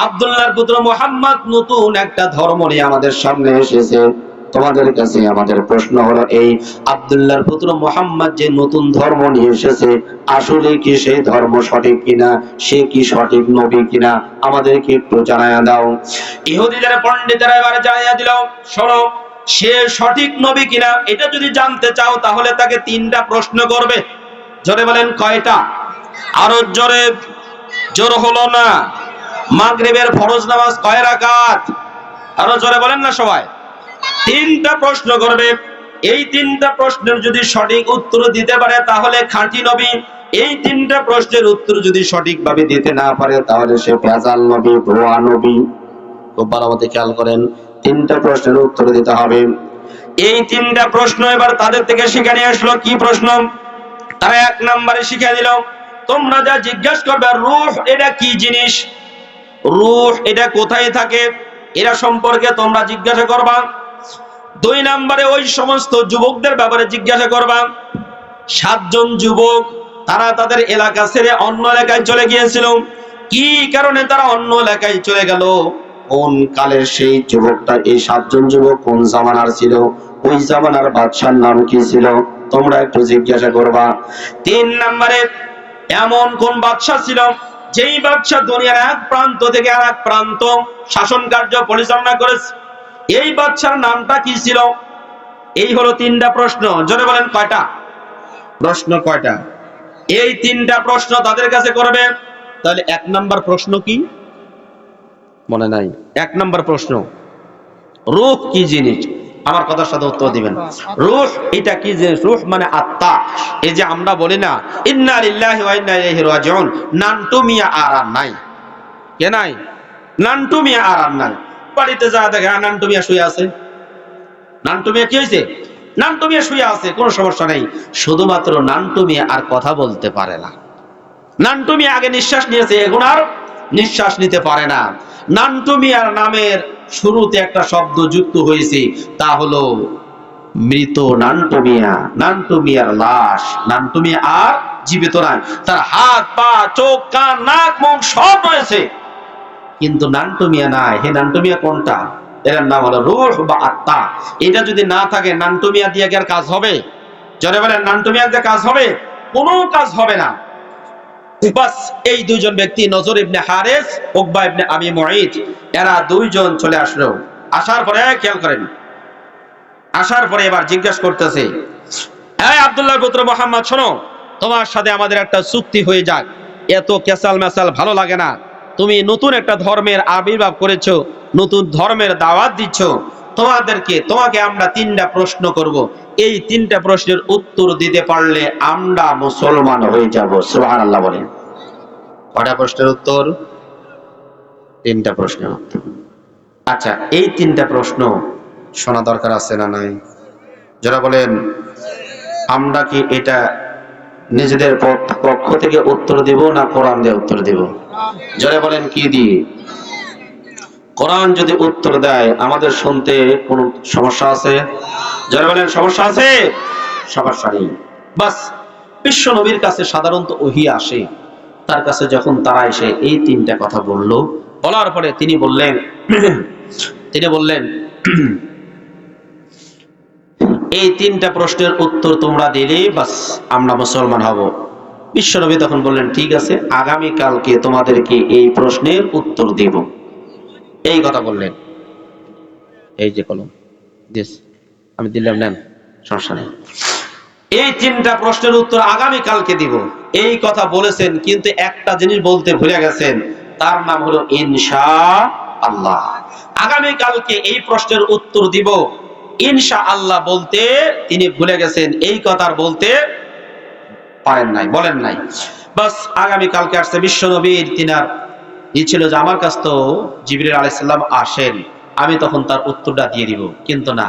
আব্দুল্লাহর পুত্র মুহাম্মদ নতুন একটা ধর্ম নিয়ে আমাদের সামনে এসেছে। তোমাদের কাছে আমাদের প্রশ্ন হলো, এই আব্দুল্লাহর পুত্র মুহাম্মদ যে নতুন ধর্ম নিয়ে এসেছে, আসলে কি সেই ধর্ম সঠিক কিনা, সে কি সঠিক নবী কিনা, আমাদেরকে একটু জানায়া দাও। ইহুদিদের পণ্ডিতেরা এবার জানিয়ে দিল, শোনো, সে সঠিক নবী কিনা এটা যদি জানতে চাও তাহলে তাকে 3টা প্রশ্ন করবে। জোরে বলেন, কয়টা? আরো জোরে, জোর হলো না। মাগরিবের ফরজ নামাজ কয় রাকাত? আরো জোরে বলেন না সবাই। 3টা প্রশ্ন করবে। এই 3টা প্রশ্নের যদি সঠিক উত্তর দিতে পারে তাহলে খাঁটি নবী। এই 3টা প্রশ্নের উত্তর যদি সঠিকভাবে দিতে না পারে তাহলে সে ভেজাল নবী, ভুয়া নবী। খুব ভালো মতো খেয়াল করেন, 3টা প্রশ্নের উত্তর দিতে হবে। এই 3টা প্রশ্ন এবার তাদের থেকে শিখে নিয়ে আসলো। কি প্রশ্ন? তারা 1 নম্বরে শিখে দিল, তোমরা যা জিজ্ঞাসা করবে, রূহ এটা কি জিনিস, রূহ এটা কোথায় থাকে, এরা সম্পর্কে তোমরা জিজ্ঞাসা করবা। 2 নম্বরে ওই সমস্ত যুবকদের ব্যাপারে জিজ্ঞাসা করবা। 7 জন যুবক, তারা তাদের এলাকা ছেড়ে অন্য এলাকায় চলে গিয়েছিল। কি কারণে তারা অন্য এলাকায় চলে গেল, কোন কালের সেই যুবকটা, এই 7 জন যুবক কোন জামানার ছিল, ওই জামানার বাদশার নাম কি ছিল, তোমরা একটু জিজ্ঞাসা করবা। 3 নম্বরে এমন কোন বাদশা ছিল যেই বাদশা দুনিয়ার এক প্রান্ত থেকে আর এক প্রান্ত শাসন কার্য পরিচালনা করেছে, এই বাদশার নামটা কি ছিল। এই হলো 3টা প্রশ্ন। জোরে বলেন, কয়টা প্রশ্ন? কয়টা? এই 3টা প্রশ্ন তাদের কাছে করবে। তাহলে 1 নাম্বার প্রশ্ন কি মনে নাই? 1 নাম্বার প্রশ্ন, রূহ কি জিনিস? আমার কথার সাথে উত্তর দিবেন। রূহ এটা কি জিনিস? রূহ মানে আত্মা। এই যে আমরা বলি না, ইন্না লিল্লাহি ওয়া ইন্না ইলাইহি রাজিউন, নান্টু মিয়া আর নাই, কে নাই? নান্টু মিয়া আর নাই। বাড়িতে যা দেখে নান্টু মিয়া শুয়ে আছে। নান্টু মিয়া কি হয়েছে? নান্টু মিয়া শুয়ে আছে, কোনো সমস্যা নেই। শুধুমাত্র নান্টু মিয়া আর কথা বলতে পারে না। নান্টু মিয়া আগে নিঃশ্বাস নিয়েছে, এখন আর নিঃশ্বাস নিতে পারে না। নান্টু মিয়ার নামের শুরুতে একটা শব্দ যুক্ত হয়েছে, তা হলো মৃত নান্টু মিয়া। নান্টু মিয়ার লাশ। নান্টু মিয়া আর জীবিত নাই। তার হাত, পা, চোখ, কান, নাক, মুখ সব রয়েছে, কিন্তু নান্টু মিয়া নাই। হে নান্টু মিয়া কোনটা? এর নাম হলো রূহ বা আত্মা। এটা যদি না থাকে, নান্টু মিয়া দিয়ে কি আর কাজ হবে? জোরে বলেন, নান্টু মিয়া দিয়ে কাজ হবে? কোনো কাজ হবে না। বাস এই 2 জন ব্যক্তি, নজর ইবনে হারেস, উকবা ইবনে আবি মুঈত, এরা 2 জন চলে আসলো। আসার পরে খেয়াল করেন, আসার পরে এবার জিজ্ঞাসা করতেছে, এই আব্দুল্লাহর পুত্র মুহাম্মদ, শোনো, তোমার সাথে আমাদের একটা চুক্তি হয়ে যাক। এত কেসাল মেসাল ভালো লাগে না। তুমি নতুন একটা ধর্মের আবির্ভাব করেছো, নতুন ধর্মের দাওয়াত দিচ্ছ। তোমাকে আমরা 3টা প্রশ্ন করব। এই 3টা প্রশ্নের উত্তর দিতে পারলে আমরা মুসলমান হয়ে যাব। সুবহানাল্লাহ বলেন। কয়টা প্রশ্নের উত্তর? 3টা প্রশ্নের উত্তর। আচ্ছা, এই 3টা প্রশ্ন শোনা দরকার আছে না নাই? যারা বলেন, আমরা কি এটা নিজেদের পক্ষ থেকে উত্তর দিব না কোরআন দিয়ে উত্তর দিব? যারা বলেন, কি দিয়ে? কোরআন যদি উত্তর দেয় আমাদের শুনতে কোনো সমস্যা আছে? যারা বলেন সমস্যা আছে? সমস্যা নেই। বাস বিশ্ব নবীর কাছে সাধারণত ওহী আসে, তার কাছে যখন তারা এসে এই 3টা কথা বলল, বলার পরে তিনি বললেন এই তিনটা প্রশ্নের উত্তর তোমরা দিলে বাস আমরা মুসলমান হব। বিশ্বনবী তখন বললেন, ঠিক আছে, আগামীকালকে তোমাদেরকে এই প্রশ্নের উত্তর দেব। এই কথা বললেন। এই যে কলম দিস আমি দিলাম, নেন, সমস্যা নেই। এই তিনটা প্রশ্নের উত্তর আগামীকালকে দিব, এই কথা বলেছেন। কিন্তু একটা জিনিস বলতে ভুলে গেছেন, তার নাম হলো ইনশাআল্লাহ। আগামীকালকে এই প্রশ্নের উত্তর দিব ইনশাআল্লাহ বলতে তিনি ভুলে গেছেন, এই কথা বলতে পারেন নাই, বলেন নাই। বাস আগামীকালকে আসছে বিশ্বনবীর তিনার ছিল যে আমার কাছ তো জিবরিল আলাইহিস সালাম আসেন, আমি তখন তার উত্তরটা দিয়ে দিব। কিন্তু না,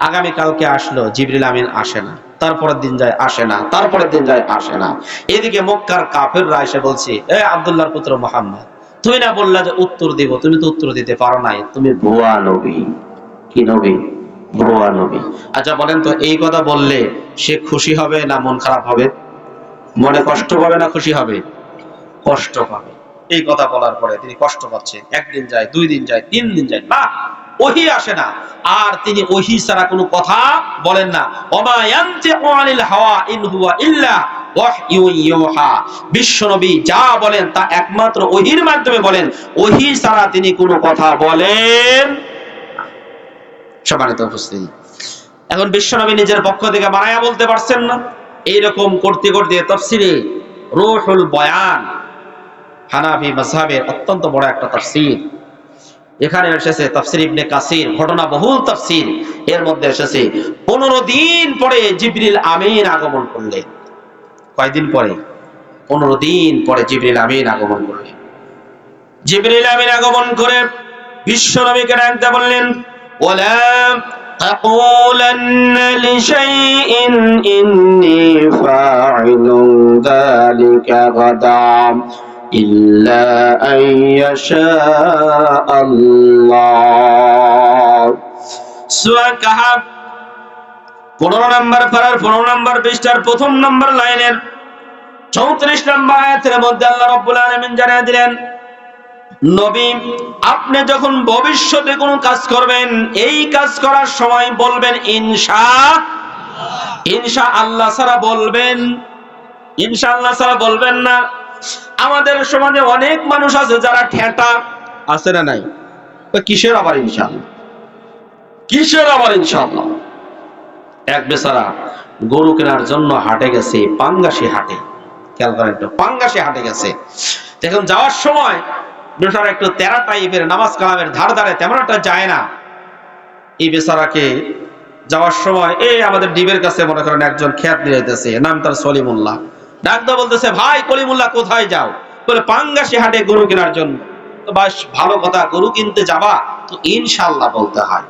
আগামীকালকে আসলো, জিবরিল আমিন আসে না, তারপরের দিন যায় আসে না, তারপরের দিন যায় আসে না। এদিকে মক্কার কাফেররা এসে বলছে, এ আব্দুল্লাহর পুত্র মুহাম্মদ, তুমি না বললা যে উত্তর দিব, তুমি তো উত্তর দিতে পারো নাই, তুমি ভুয়া নবী। কি নবী? ভুয়া নবী। আচ্ছা বলেন তো, এই কথা বললে সে খুশি হবে না মন খারাপ হবে? মনে কষ্ট পাবে না খুশি হবে? কষ্ট পাবে। এই কথা বলার পরে তিনি কষ্ট পাচ্ছেন। একদিন যায়, 2 দিন যায়, 3 দিন যায়, না ওহী আসে না। আর তিনি ওহী ছাড়া কোনো কথা বলেন না। ওমা ইয়ানতিকু আনিল হাওয়া ইন হুয়া ইল্লা ওয়াহয়ুন ইউহা। বিশ্বনবী যা বলেন তা একমাত্র ওহীর মাধ্যমে বলেন, ওহী ছাড়া তিনি কোনো কথা বলেন। সম্মানিত উপস্থিতি, এখন বিশ্বনবী নিজের পক্ষ থেকে বানায়া বলতে পারছেন না। এইরকম করতে করতে তাফসীরে রূহুল বয়ান, হানাফি মাযহাবের অত্যন্ত বড় একটা তাফসীর, এখানে এসেছে তাফসীর ইবনে কাসির, ঘটনা বহুল তাফসীর। এর মধ্যে এসেছে 15 দিন পরে জিবরিল আমিন আগমন করলেন। কয়দিন পরে? 15 দিন পরে জিবরিল আমিন আগমন করলেন। জিবরিল আমিন আগমন করে বিশ্বনবীকে ডাকতে বললেন, ওয়ালা তাকুলান্না লিশাইইন ইন্নী ফাইলুন যালিকা গাদাম ইল্লা আইয়াশা আল্লাহ। সূরা কাহাফ 15 নম্বর পারার 15 নম্বর পৃষ্ঠার 1ম নম্বর লাইনের 34 নম্বর আয়াতের মধ্যে আল্লাহ রাব্বুল আলামিন জানিয়ে দিলেন, নবী আপনি যখন ভবিষ্যতে কোনো কাজ করবেন, এই কাজ করার সময় বলবেন ইনশাআল্লাহ ছাড়া বলবেন, ইনশাআল্লাহ ছাড়া বলবেন না। আমাদের সমাজে অনেক মানুষ আছে যারা ঠেটা আছে না নাই, কিসের আবার ইনশাআল্লাহ, কিসের আবার ইনশাআল্লাহ। এক বেচারা গরু কেনার জন্য হাটে গেছে, পাঙ্গাসি হাটে, খেয়াল করেন তো, পাঙ্গাসি হাটে গেছে। এখন যাওয়ার সময় বেচারা একটু তেরা টাইপের, নামাজ কালামের ধার ধারে তেমন একটা যায় না। এই বেচারাকে যাওয়ার সময় এই আমাদের ডিবের কাছে মনে করেন একজন খেত নিয়ে যেতেছে, নাম তার সলিমুল্লাহ। ডাকদা বলতেছে, ভাই কলিমুল্লাহ কোথায় যাও? বলে পাঙ্গাসি হাটে গরু কেনার জন্য। তো বাস ভালো কথা, গরু কিনতে যাবা তো ইনশাআল্লাহ বলতে হয়।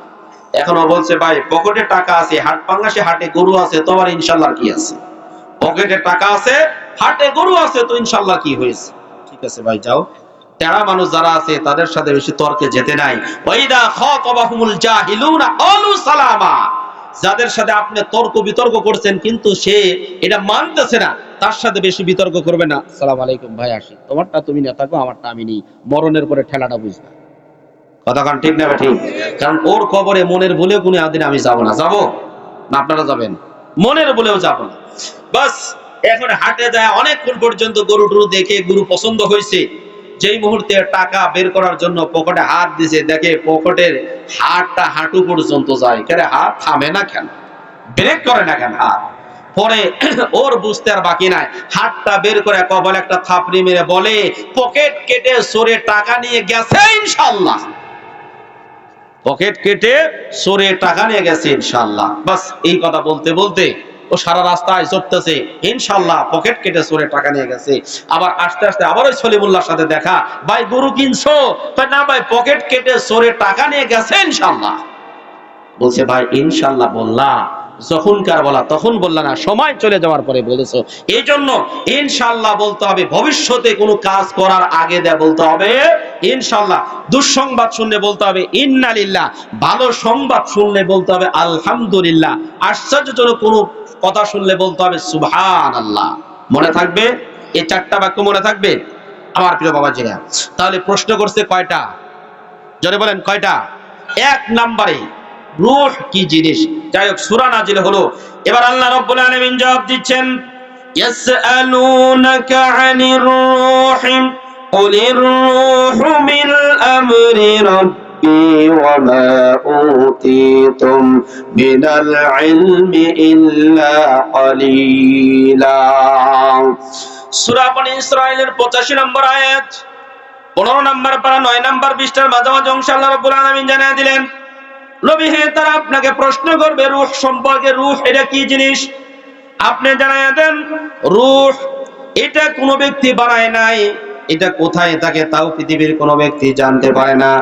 এখন ও বলছে, ভাই পকেটে টাকা আছে, হাট পাঙ্গাসি হাটে গরু আছে, তোমার ইনশাআল্লাহ কি আছে? পকেটে টাকা আছে, হাটে গরু আছে, তো ইনশাআল্লাহ কি হয়েছে? ঠিক আছে ভাই যাও। তেরা মানুষ যারা আছে তাদের সাথে বেশি তর্কে যেতে নাই। ওয়াইদা খাতাবাহুমুল জাহিলুনা ক্বালু সালামা। যাদের সাথে আপনি তর্ক বিতর্ক করছেন কিন্তু সে এটা মানতেছে না, তার সাথে বেশি বিতর্ক করবে না। আসসালামু আলাইকুম ভাই, আসি, তোমারটা তুমি না থাকো, আমারটা আমি নেই, মরণের পরে ঠেলাটা বুঝবা। কথা কান ঠিক না ঠিক? কারণ ওর কবরে মনের বলেও কোনো আদিন আমি যাব না। যাব না? আপনারা যাবেন? মনের বলেও যাব না। বাস এখন হাটে যায় অনেকক্ষণ পর্যন্ত গরু টরু দেখে গরু পছন্দ হয়েছে। যেই মুহূর্তে টাকা বের করার জন্য পকেটে হাত দিছে, দেখে পকেটের হাতটা হাঁটু পর্যন্ত যায়। কেন হাত থামে না কেন? ব্রেক করে না কেন হাত? পরে ওর বুঝতে আর বাকি নাই, হাতটা বের করে কপালে একটা থাপড়ি মেরে বলে, পকেট কেটে সরে টাকা নিয়ে গেছে ইনশাআল্লাহ। পকেট কেটে সরে টাকা নিয়ে গেছে ইনশাআল্লাহ। বাস এই কথা বলতে বলতে ও সারা রাস্তায় চলতেছে, ইনশাআল্লাহ পকেট কেটে সরে টাকা নিয়ে গেছে। আবার আস্তে আস্তে আবার ওই সলিমুল্লাহর সাথে দেখা, ভাই গরু কিনছো? না ভাই, পকেট কেটে সরে টাকা নিয়ে গেছে ইনশাআল্লাহ। বলছে, ভাই ইনশাআল্লাহ বললা, যখনকার বলা তখন বললা না, সময় চলে যাওয়ার পরে বলেছো। এই জন্য ইনশাআল্লাহ বলতে হবে, ভবিষ্যতে কোনো কাজ করার আগে বলতে হবে ইনশাআল্লাহ। দুঃসংবাদ শুনলে বলতে হবে ইন্না লিল্লাহ, ভালো সংবাদ শুনলে বলতে হবে আলহামদুলিল্লাহ, আশ্চর্যজনক কোনো কথা শুনলে বলতে হবে সুবহানাল্লাহ। মনে থাকবে? এই 4টা বাক্য মনে থাকবে আমার প্রিয় বাবাজিরা। তাহলে প্রশ্ন করছে কয়টা? জোরে বলেন কয়টা? 1 নম্বরে রূহ কি জিনিস। যাই হোক, সূরা নাজিল হলো। এবার আল্লাহ রাব্বুল আলামিন জবাব দিচ্ছেন, ইয়াসআলুনাকা আনির রূহ কুলির রূহু মিন আমরি রাব্বি ওয়া মা উতীতুম মিনাল ইলমি ইল্লা ক্বালিলা। সূরা বনী ইসরাঈলের 85 নম্বর আয়াত, 15 নম্বর পারা 9 নম্বর পৃষ্ঠার মাঝামাঝি অংশে আল্লাহ রাব্বুল আলামিন জানিয়ে দিলেন, নবী হে, তারা আপনাকে প্রশ্ন করবে রূহ সম্পর্কে। রূহ এটা কি জিনিস আপনি জানায় দেন। রূহ এটা কোনো ব্যক্তি বানায় নাই, এটা কোথায় থাকে তাও পৃথিবীর কোনো ব্যক্তি জানতে পারে না।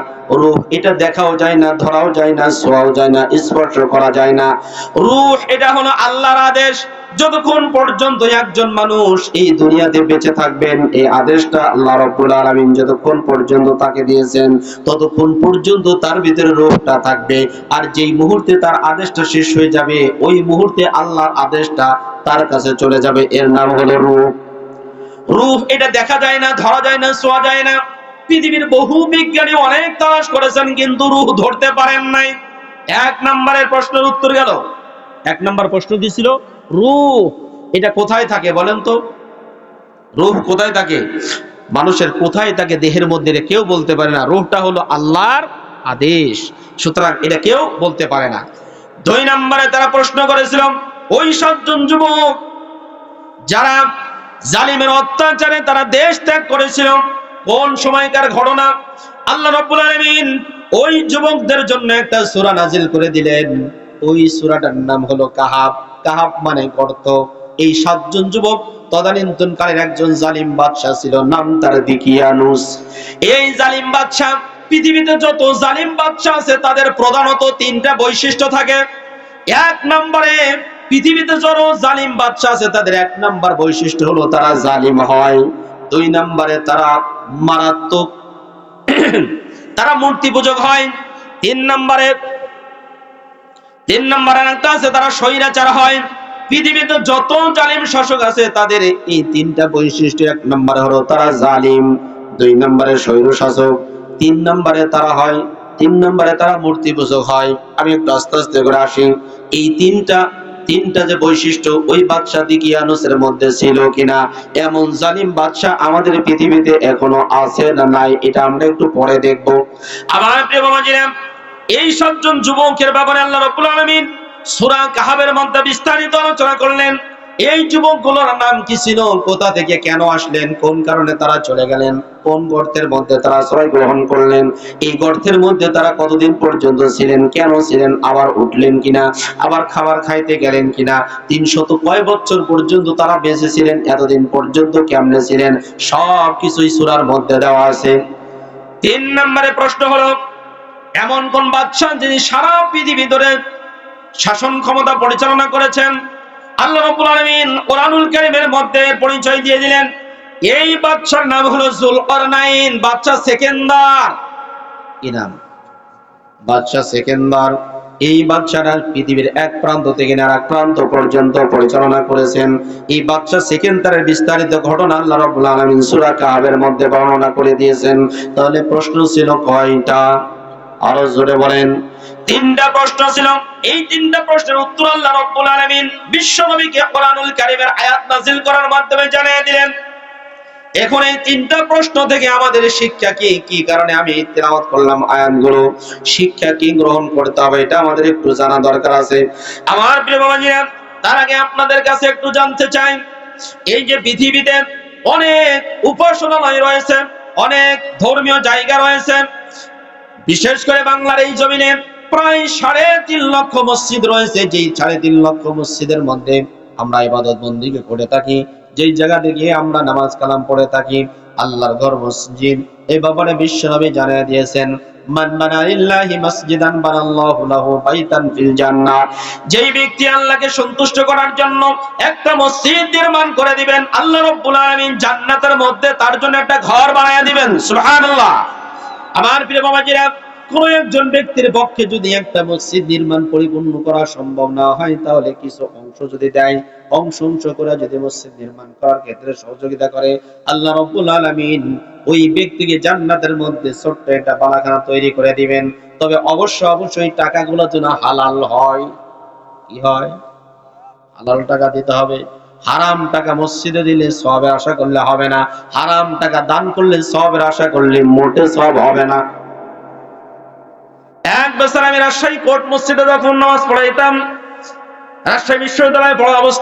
রূহ এটা দেখাও যায় না, ধরাও যায় না, ছোঁয়াও যায় না, স্পর্শ করা যায় না। রূহ এটা হলো আল্লাহর আদেশ। যতক্ষণ পর্যন্ত একজন মানুষ এই দুনিয়াতে বেঁচে থাকবেন, এই আদেশটা আল্লাহ রাব্বুল আলামিন যতক্ষণ পর্যন্ত তাকে দিয়েছেন ততক্ষণ পর্যন্ত তার ভিতরে রূহটা থাকবে। আর যেই মুহূর্তে তার আদেশটা শেষ হয়ে যাবে, ওই মুহূর্তে আল্লাহর আদেশটা তার কাছে চলে যাবে। এর নাম হলো রূহ। রূহ এটা দেখা যায় না, ধরা যায় না, ছোঁয়া যায় না। পৃথিবীর বহু বিজ্ঞানী অনেক তালাশ করেছেন, কিন্তু রূহ ধরতে পারেন নাই। এক নম্বরের প্রশ্নের উত্তর গেল। এক নম্বর প্রশ্ন দিছিল, রূহ এটা কোথায় থাকে বলেন তো? রূহ কোথায় থাকে? মানুষের কোথায় থাকে দেহের মধ্যে, কেউ বলতে পারে না। রূহটা হলো আল্লাহর আদেশ, সুতরাং এটা কেউ বলতে পারে না। 2 নম্বরে তারা প্রশ্ন করেছিল ওই 7 জন যুবক যারা জালিমের অত্যাচারে তারা দেশ ত্যাগ করেছিল, কোন সময়কার ঘটনা? আল্লাহ রাব্বুল আলামিন ওই যুবকদের জন্য একটা সূরা নাজিল করে দিলেন। ওই সূরাটার নাম হলো কাহাফ। কাহাফ মানে গর্ত। এই 7 জন যুবক তদানীন্তনকালের একজন জালিম বাদশা ছিল, নাম তার দিকিয়ানুস। এই জালিম বাদশা, পৃথিবীতে যত জালিম বাদশা আছে তাদের প্রধানত 3টা বৈশিষ্ট্য থাকে। 1 নম্বরে, পৃথিবীতে যত জালিম বাদশা আছে তাদের 1 নম্বর বৈশিষ্ট্য হলো তারা জালিম হয়। 2 নম্বরে তারা মারাত্মক তারা মূর্তি পূজক হয়। 3 নম্বরে একটা আছে তারা স্বৈরাচার হয়। পৃথিবীতে যত জালিম শাসক আছে তাদের এই 3টা বৈশিষ্ট্য। 1 নম্বরে হলো তারা জালিম, 2 নম্বরে স্বৈর শাসক, 3 নম্বরে তারা হয় 3 নম্বরে তারা মূর্তি পূজক হয়। আমি একটু আস্তে আস্তে করে আসি। এই তিনটা যে বৈশিষ্ট্য ওই বাদশা দিকিয়ানুসের মধ্যে ছিল কিনা, এমন জালিম বাদশা আমাদের পৃথিবীতে এখনো আছে না নাই, এটা আমরা একটু পরে দেখব। আমার প্রিয় বাবাজিরা, এই 7 জন যুবকের ব্যাপারে আল্লাহ রাব্বুল আলামিন সূরা কাহাফের মধ্যে বিস্তারিত আলোচনা করলেন। এই যুবকগুলোর নাম কি ছিল, কোথা থেকে কেন আসলেন, কোন কারণে তারা চলে গেলেন, কোন গর্তের মধ্যে তারা আশ্রয় গ্রহণ করলেন, এই গর্তের মধ্যে তারা কতদিন পর্যন্ত ছিলেন, কেন ছিলেন, আবার উঠলেন কিনা, আবার খাবার খাইতে গেলেন কিনা, 300 কয় বছর পর্যন্ত তারা বেঁচে ছিলেন, এতদিন পর্যন্ত কেমনে ছিলেন, সব কিছুই সূরার মধ্যে দেওয়া আছে। 3 নম্বরে প্রশ্ন হলো, এমন কোন বাদশা যিনি সারা পৃথিবী ধরে শাসন ক্ষমতা পরিচালনা করেছেন? আল্লাহ রাব্বুল আলামিন কোরআনুল কারীমের মধ্যে পরিচয় দিয়ে দিলেন। এই বাদশার নাম হলো যুলকারনাইন, বাদশা সেকেন্দার। কি নাম? বাদশা সেকেন্দার। এই বাদশারা পৃথিবীর এক প্রান্ত থেকে আরেক প্রান্ত পর্যন্ত পরিচালনা করেছেন। এই বাদশা সেকেন্দারের বিস্তারিত ঘটনা আল্লাহ রাব্বুল আলামিন সূরা কাহাফের মধ্যে বর্ণনা করে দিয়েছেন। তাহলে প্রশ্ন ছিল কয়টা? আরো জোরে বলেন। 3টা প্রশ্ন ছিল। এই 3টা প্রশ্নের উত্তর আল্লাহ রাব্বুল আলামিন বিশ্ব নবীকে কোরআনুল কারীমের আয়াত নাযিল করার মাধ্যমে জানিয়ে দিলেন। এখন এই 3টা প্রশ্ন থেকে আমাদের শিক্ষা কি? কি কারণে আমি তেলাওয়াত করলাম আয়াতগুলো, শিক্ষা কি গ্রহণ করতে হবে এটা আমাদের একটু জানা দরকার আছে। আমার প্রিয় বাবাজিরা, তার আগে আপনাদের কাছে একটু জানতে চাই, এই যে পৃথিবীতে অনেক উপাসনালয় রয়েছে, অনেক ধর্মীয় জায়গা রয়েছে, বিশেষ করে বাংলার এই জমিনে প্রায় 3.5 লক্ষ মসজিদ রয়েছে। যেই 3.5 লক্ষ মসজিদের মধ্যে আমরা ইবাদত বন্দেগী করে থাকি, যেই জায়গাতে গিয়ে আমরা নামাজ কালাম পড়ে থাকি, আল্লাহর ঘর মসজিদ। এই ব্যাপারে বিশ্বনবী জানিয়ে দিয়েছেন, মান বানা লিল্লাহি মাসজিদান বানাল্লাহু লাহু বাইতান ফিল জান্নাহ। যেই ব্যক্তি আল্লাহকে সন্তুষ্ট করার জন্য একটা মসজিদ নির্মাণ করে দিবেন, আল্লাহ রাব্বুল আলামিন জান্নাতের মধ্যে তার জন্য একটা ঘর বানায়া দিবেন। সুবহানাল্লাহ। আমার প্রিয় বাবাজিরা, কোন একজন ব্যক্তির পক্ষে যদি একটা মসজিদ নির্মাণ পরিপূর্ণ করা সম্ভব না হয়, তাহলে কিছু অংশ যদি দেয়, অংশ করে যদি মসজিদ নির্মাণ করার ক্ষেত্রে সহযোগিতা করে, আল্লাহ রাব্বুল আলামিন ওই ব্যক্তিকে জান্নাতের মধ্যে ছোট্ট একটা বালাখানা তৈরি করে দিবেন। তবে অবশ্যই টাকাগুলো যেন হালাল হয়। কি হয়? হালাল টাকা দিতে হবে। হারাম টাকা মসজিদে দিলে সওয়াবের আশা করলে হবে না। হারাম টাকা দান করলে সওয়াবের আশা করলে মোটে সওয়াব হবে না। এক বছর আমি রাজশাহী কোর্ট মসজিদে যখন নামাজ পড়াইতাম, রাজশাহী বিশ্ববিদ্যালয়ে পড়া অবস্থা